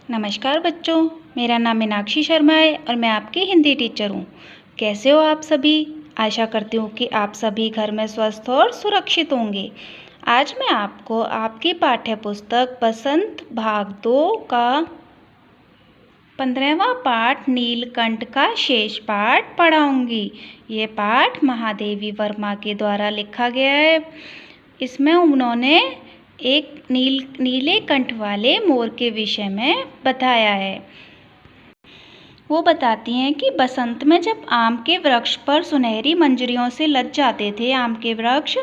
नमस्कार बच्चों, मेरा नाम मीनाक्षी शर्मा है और मैं आपकी हिंदी टीचर हूँ। कैसे हो आप सभी? आशा करती हूँ कि आप सभी घर में स्वस्थ और सुरक्षित होंगे। आज मैं आपको आपकी पाठ्य पुस्तक बसंत भाग 2 का 15वां पाठ नीलकंठ का शेष पाठ पढ़ाऊँगी। ये पाठ महादेवी वर्मा के द्वारा लिखा गया है। इसमें उन्होंने एक नीले कंठ वाले मोर के विषय में बताया है। वो बताती हैं कि बसंत में जब आम के वृक्ष पर सुनहरी मंजरियों से लद जाते थे आम के वृक्ष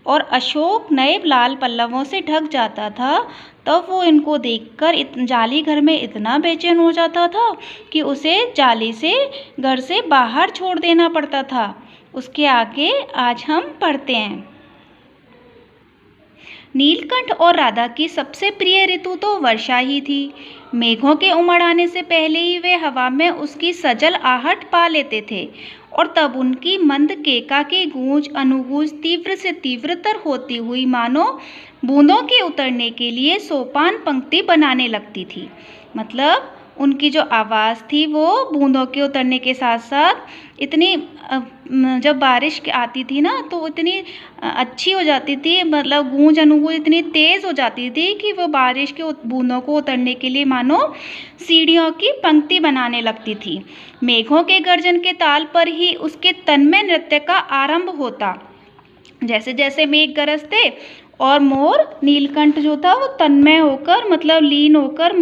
और अशोक नए लाल पल्लवों से ढक जाता था, तब वो इनको देखकर जाली घर में इतना बेचैन हो जाता था कि उसे जाली से घर से बाहर छोड़ देना पड़ता था। उसके आगे आज हम पढ़ते हैं। नीलकंठ और राधा की सबसे प्रिय ऋतु तो वर्षा ही थी। मेघों के उमड़ आने से पहले ही वे हवा में उसकी सजल आहट पा लेते थे और तब उनकी मंद केका की गूंज अनुगूंज तीव्र से तीव्रतर होती हुई मानो बूंदों के उतरने के लिए सोपान पंक्ति बनाने लगती थी। मतलब उनकी जो आवाज़ थी वो बूंदों के उतरने के साथ साथ इतनी जब बारिश आती थी ना तो इतनी अच्छी हो जाती थी, मतलब गूंज अनुगूंज इतनी तेज़ हो जाती थी कि वो बारिश के बूंदों को उतरने के लिए मानो सीढ़ियों की पंक्ति बनाने लगती थी। मेघों के गर्जन के ताल पर ही उसके तन्मय नृत्य का आरंभ होता। जैसे जैसे मेघ गरजते और मोर नीलकंठ जो था वो तन्मय होकर मतलब लीन होकर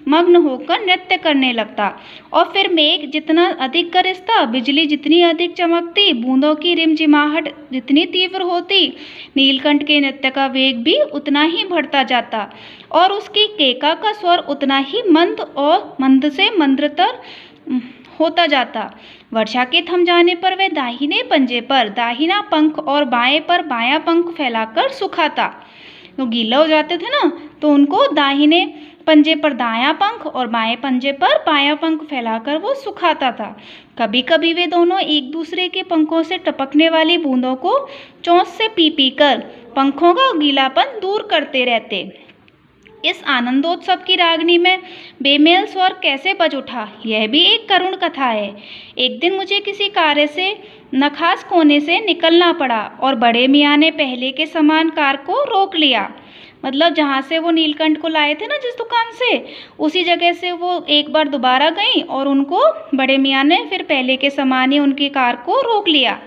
मग्न होकर नृत्य करने लगता। और फिर मेघ जितना अधिक गरजता, बिजली जितनी अधिक चमकती, बूंदों की रिमझिमाहट जितनी तीव्र होती, नीलकंठ के नृत्य का वेग भी उतना ही बढ़ता जाता और उसकी केका का स्वर उतना ही मंद और मंद से मंद्रतर होता जाता। वर्षा के थम जाने पर वह दाहिने पंजे पर दाहिना पंख और बाएं पर बायां पंख फैलाकर सुखाता। तो गीला हो जाते थे ना तो उनको दाहिने पंजे पर दायां पंख और बाएं पंजे पर बायां पंख फैलाकर वो सुखाता था। कभी कभी वे दोनों एक दूसरे के पंखों से टपकने वाली बूंदों को चोंच से पी पी कर पंखों का गीलापन दूर करते रहते। इस आनंदोत्सव की रागनी में बेमेल स्वर कैसे बज उठा, यह भी एक करुण कथा है। एक दिन मुझे किसी कार्य से नखास कोने से निकलना पड़ा और बड़े मियाँ ने पहले के समान कार को रोक लिया। मतलब जहाँ से वो नीलकंठ को लाए थे ना जिस दुकान से, उसी जगह से वो एक बार दोबारा गई और उनको बड़े मियाँ ने फिर पहले के समान ही उनकी कार को रोक लिया।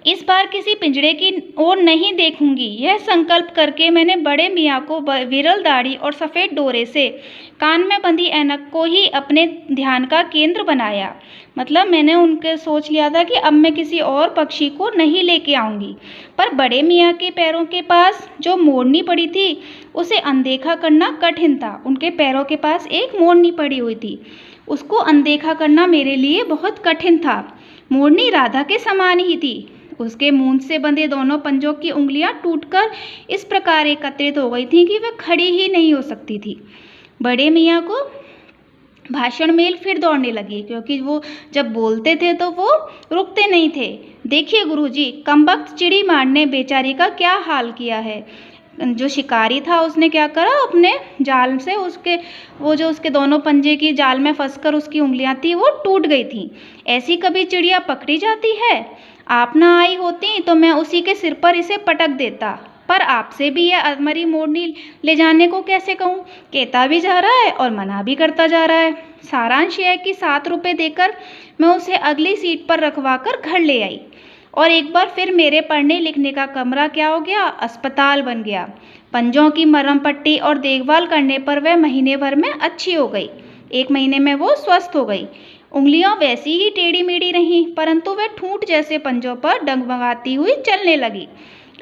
इस बार किसी पिंजड़े की ओर नहीं देखूंगी, यह संकल्प करके मैंने बड़े मियाँ को विरल दाढ़ी और सफ़ेद डोरे से कान में बंधी ऐनक को ही अपने ध्यान का केंद्र बनाया। मतलब मैंने उनके सोच लिया था कि अब मैं किसी और पक्षी को नहीं लेके आऊँगी। पर बड़े मियाँ के पैरों के पास जो मोरनी पड़ी थी उसे अनदेखा करना कठिन था। उनके पैरों के पास एक मोरनी पड़ी हुई थी, उसको अनदेखा करना मेरे लिए बहुत कठिन था। मोरनी राधा के समान ही थी। उसके मूंछ से बंधे दोनों पंजों की उंगलियां टूटकर इस प्रकार एकत्रित हो गई थीं कि वह खड़ी ही नहीं हो सकती थी। बड़े मियाँ को भाषण मेल फिर दौड़ने लगी, क्योंकि वो जब बोलते थे तो वो रुकते नहीं थे। देखिए गुरुजी, कमबख्त चिड़ी मारने बेचारी का क्या हाल किया है। जो शिकारी था उसने क्या करा, अपने जाल से उसके दोनों पंजे की जाल में फंसकर उसकी उंगलियां थी वो टूट गई थी। ऐसी कभी चिड़िया पकड़ी जाती है? आप ना आई होती तो मैं उसी के सिर पर इसे पटक देता। पर आपसे भी यह अधमरी मोरनी ले जाने को कैसे कहूँ? कहता भी जा रहा है और मना भी करता जा रहा है। सारांश यह है कि 7 रुपये देकर मैं उसे अगली सीट पर रखवा कर घर ले आई और एक बार फिर मेरे पढ़ने लिखने का कमरा क्या हो गया, अस्पताल बन गया। पंजों की मरहम पट्टी और देखभाल करने पर वह महीने भर में अच्छी हो गई। 1 महीने में वो स्वस्थ हो गई। उंगलियां वैसी ही टेढ़ी मेढ़ी रहीं, परंतु वह ठूंठ जैसे पंजों पर डगमगाती हुई चलने लगी।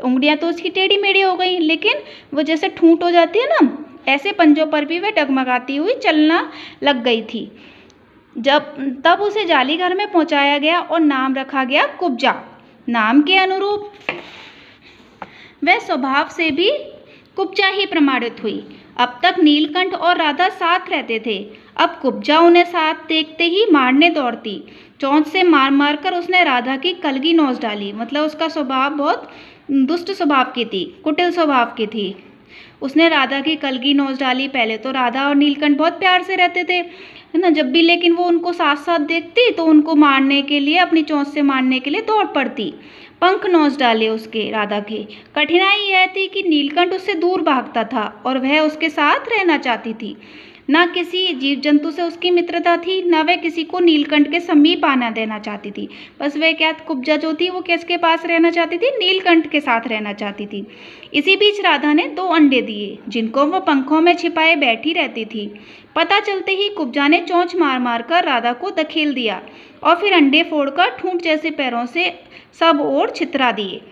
उंगलियां तो उसकी टेढ़ी मेढ़ी हो गई, लेकिन वो जैसे ठूंठ हो जाती है ना, ऐसे पंजों पर भी वह डगमगाती हुई चलना लग गई थी। तब उसे जाली घर में पहुंचाया गया और नाम रखा गया कुब्जा। नाम के अनुरूप वह स्वभाव से भी कुब्जा ही प्रमाणित हुई। अब तक नीलकंठ और राधा साथ रहते थे, अब कुब्जा उन्हें साथ देखते ही मारने दौड़ती। चोंच से मार मार कर उसने राधा की कलगी नोच डाली। मतलब उसका स्वभाव बहुत दुष्ट स्वभाव की थी, कुटिल स्वभाव की थी। उसने राधा की कलगी नोच डाली। पहले तो राधा और नीलकंठ बहुत प्यार से रहते थे, है ना, जब भी, लेकिन वो उनको साथ साथ देखती तो उनको मारने के लिए, अपनी चोंच से मारने के लिए दौड़ पड़ती। पंख नोच डाले उसके, राधा के। कठिनाई यह थी कि नीलकंठ उससे दूर भागता था और वह उसके साथ रहना चाहती थी। न किसी जीव जंतु से उसकी मित्रता थी, न वह किसी को नीलकंठ के समीप आना देना चाहती थी। बस वह क्या, कुब्जा जो थी वो किसके पास रहना चाहती थी? नीलकंठ के साथ रहना चाहती थी। इसी बीच राधा ने 2 अंडे दिए, जिनको वो पंखों में छिपाए बैठी रहती थी। पता चलते ही कुब्जा ने चोंच मार मार कर राधा को धकेल दिया और फिर अंडे फोड़कर ठूंठ जैसे पैरों से सब ओर छितरा दिए।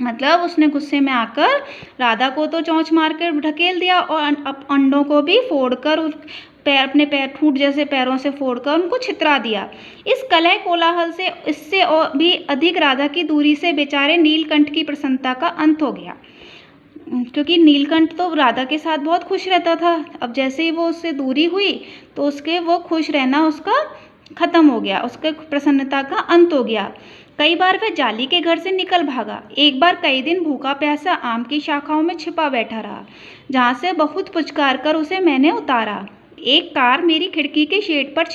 मतलब उसने गुस्से में आकर राधा को तो चोंच मार कर ढकेल दिया और अंडों को भी फोड़कर अपने पैर, ठूंठ जैसे पैरों से फोड़कर उनको छितरा दिया। इस कलह कोलाहल से, इससे और भी अधिक राधा की दूरी से बेचारे नीलकंठ की प्रसन्नता का अंत हो गया, क्योंकि नीलकंठ तो राधा के साथ बहुत खुश रहता था। अब जैसे ही वो उससे दूरी हुई तो उसके वो खुश रहना उसका खत्म हो गया, उसके प्रसन्नता का अंत हो गया। कई बार वह जाली के घर से निकल भागा। एक बार कई दिन भूखा प्यासा आम की शाखाओं में छिपा बैठा रहा, जहाँ से बहुत पुचकार कर उसे मैंने उतारा। एक बार मेरी खिड़की के शेड पर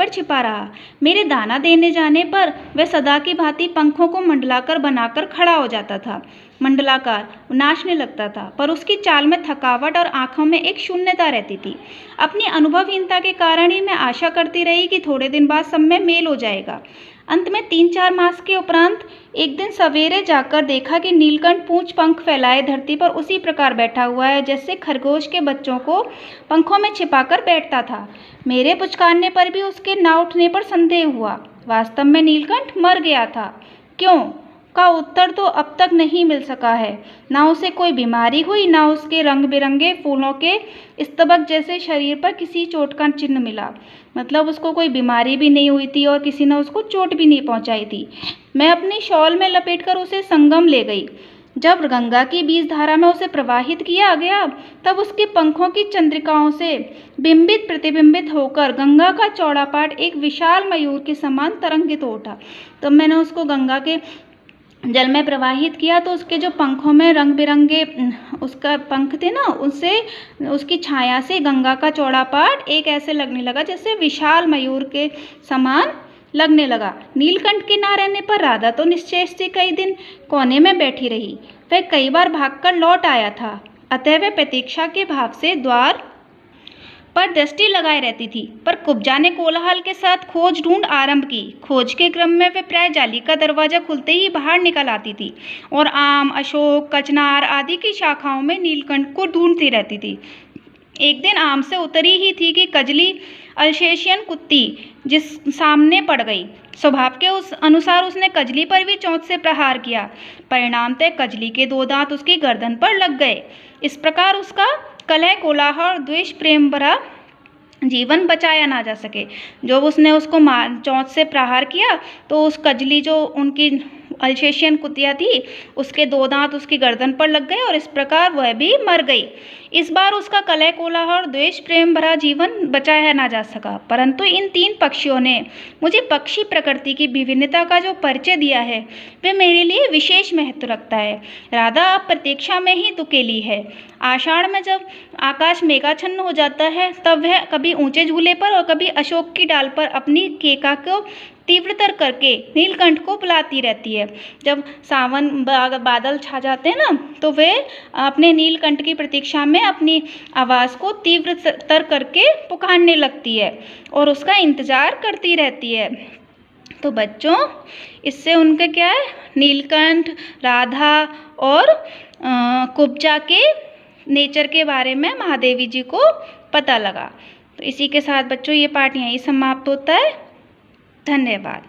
छिपा रहा। मेरे दाना देने जाने पर वह सदा की भांति पंखों को मंडलाकर बनाकर खड़ा हो जाता था, मंडलाकार नाचने लगता था, पर उसकी चाल में थकावट और आंखों में एक शून्यता रहती थी। अपनी अनुभवहीनता के कारण ही मैं आशा करती रही कि थोड़े दिन बाद सब में मेल हो जाएगा। अंत में 3-4 मास के उपरांत एक दिन सवेरे जाकर देखा कि नीलकंठ पूंछ पंख फैलाए धरती पर उसी प्रकार बैठा हुआ है जैसे खरगोश के बच्चों को पंखों में छिपाकर बैठता था। मेरे पुचकारने पर भी उसके ना उठने पर संदेह हुआ। वास्तव में नीलकंठ मर गया था। क्यों का उत्तर तो अब तक नहीं मिल सका है। ना उसे कोई बीमारी हुई, ना उसके रंग बिरंगे फूलों के स्तबक जैसे शरीर पर किसी चोट का चिन्ह मिला। मतलब उसको कोई बीमारी भी नहीं हुई थी और किसी ने उसको चोट भी नहीं पहुंचाई थी। मैं अपनी शॉल में लपेटकर उसे संगम ले गई। जब गंगा की बीज धारा में उसे प्रवाहित किया गया, तब उसके पंखों की चंद्रिकाओं से बिंबित प्रतिबिंबित होकर गंगा का चौड़ा पाट एक विशाल मयूर के समान तरंगित हो उठा। तो मैंने उसको गंगा के जल में प्रवाहित किया तो उसके जो पंखों में रंग बिरंगे उसका पंख थे ना, उससे, उसकी छाया से गंगा का चौड़ा पाट एक ऐसे लगने लगा जैसे विशाल मयूर के समान लगने लगा। नीलकंठ के ना रहने पर राधा तो निश्चय से कई दिन कोने में बैठी रही। वह कई बार भागकर लौट आया था, अतः वह प्रतीक्षा के भाव से द्वार पर दृष्टि लगाए रहती थी। पर कुब्जा ने कोलाहल के साथ खोज ढूंढ आरंभ की। खोज के क्रम में वह प्राय जाली का दरवाजा खुलते ही बाहर निकल आती थी और आम, अशोक, कचनार आदि की शाखाओं में नीलकंठ को ढूंढती रहती थी। एक दिन आम से उतरी ही थी कि कजली अल्सेशियन कुत्ती जिस सामने पड़ गई। स्वभाव के उस अनुसार उसने कजली पर भी चोंच से प्रहार किया। परिणामतः कजली के 2 दांत उसकी गर्दन पर लग गए। इस प्रकार उसका कलह कोलाहल द्वेष प्रेम भरा जीवन बचाया ना जा सके। जब उसने उसको चोंच से प्रहार किया तो उस कजली, जो उनकी अल्सेशियन कुतिया थी, उसके 2 दांत उसकी गर्दन पर लग गए और इस प्रकार वह भी मर गई। इस बार उसका कलह कोलाहल द्वेष प्रेम भरा जीवन बचाया ना जा सका। परंतु इन 3 पक्षियों ने मुझे पक्षी प्रकृति की विभिन्नता का जो परिचय दिया है वह मेरे लिए विशेष महत्व रखता है। राधा अब प्रतीक्षा में ही दुकेली है। आषाढ़ में जब आकाश मेघाच्छन्न हो जाता है तब वह कभी ऊंचे झूले पर और कभी अशोक की डाल पर अपनी केका को तीव्रतर करके नीलकंठ को बुलाती रहती है। जब सावन बादल छा जाते हैं ना तो वे अपने नीलकंठ की प्रतीक्षा में अपनी आवाज़ को तीव्रतर करके पुकारने लगती है और उसका इंतज़ार करती रहती है। तो बच्चों, इससे उनके क्या है, नीलकंठ, राधा और कुब्जा के नेचर के बारे में महादेवी जी को पता लगा। तो इसी के साथ बच्चों ये पाठ यहीं समाप्त होता है। धन्यवाद।